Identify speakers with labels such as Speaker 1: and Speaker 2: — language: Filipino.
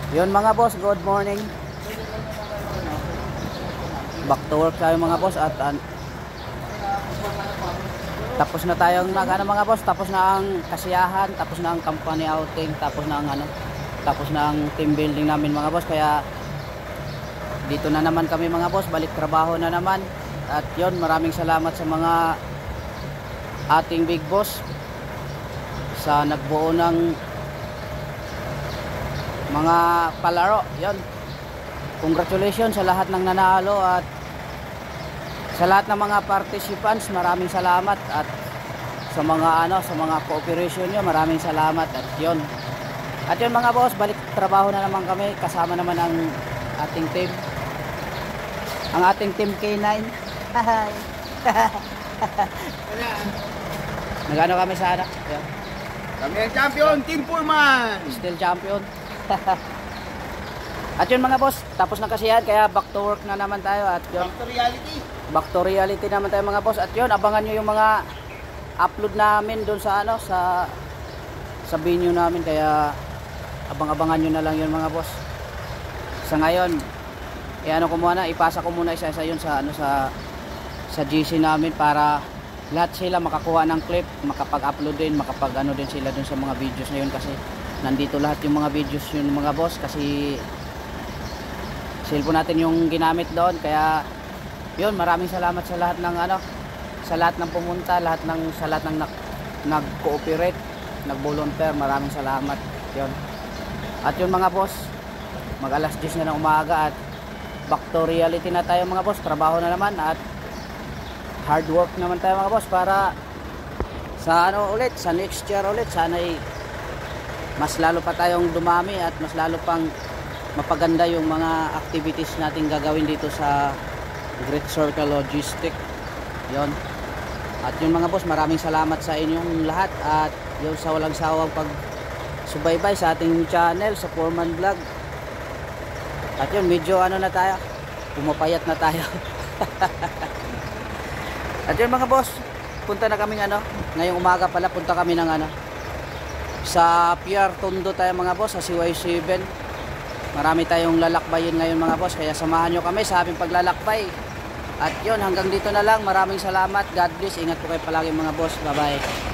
Speaker 1: Yun mga boss, good morning. Back to work tayo mga boss at tapos na tayong mga boss, tapos na ang kasiyahan, tapos na ang company outing, tapos na ang team building namin mga boss. Kaya dito na naman kami mga boss, balik trabaho na naman. At yun, maraming salamat sa mga ating big boss sa nagbuo ng mga palaro. Yun, congratulations sa lahat ng nanalo at sa lahat ng mga participants, maraming salamat. At sa mga cooperation nyo, maraming salamat. At yun mga boss, balik trabaho na naman kami, kasama naman ang ating team, ang ating team K9. Hi. Nagano kami sana. Yun.
Speaker 2: Kami ang champion, Team Pullman.
Speaker 1: Still champion. At yun mga boss, tapos na kasi yan, kaya back to work na naman tayo. At yun,
Speaker 2: Back to reality.
Speaker 1: Back to reality naman tayo mga boss. At yun, abangan nyo yung mga upload namin doon sa sa venue namin, kaya abang-abangan nyo na lang yun mga boss. Sa ngayon, ipasa ko muna isa-isa yun sa GC namin para lahat sila makakuha ng clip, makapag-upload din, din sila dun sa mga videos na yun, kasi nandito lahat yung mga videos yun mga boss, kasi cellphone natin yung ginamit doon. Kaya yun, maraming salamat sa lahat ng sa lahat ng pumunta, sa lahat ng nag-cooperate, nag-volunteer, maraming salamat. Yun. At yun mga boss, mag alas 10 na ng umaga at back to reality na tayo mga boss, trabaho na naman at hard work naman tayo mga boss para sa sa next year ulit, sana'y mas lalo pa tayong dumami at mas lalo pang mapaganda yung mga activities natin gagawin dito sa Great Circle Logistic. Yon. At yun mga boss, maraming salamat sa inyong lahat at yung sa walang sawang pagsubaybay sa ating channel, sa Foreman Vlog. At yun, medyo na tayo, pumapayat na tayo. At yun mga boss, punta na kami ngayong umaga pala, punta kami ng sa Pier Tondo tayo mga boss, sa CY7. Marami tayong lalakbayin ngayon mga boss, kaya samahan nyo kami sa aming paglalakbay. At yun, hanggang dito na lang, maraming salamat, God bless, ingat po kayo palagi mga boss, bye bye.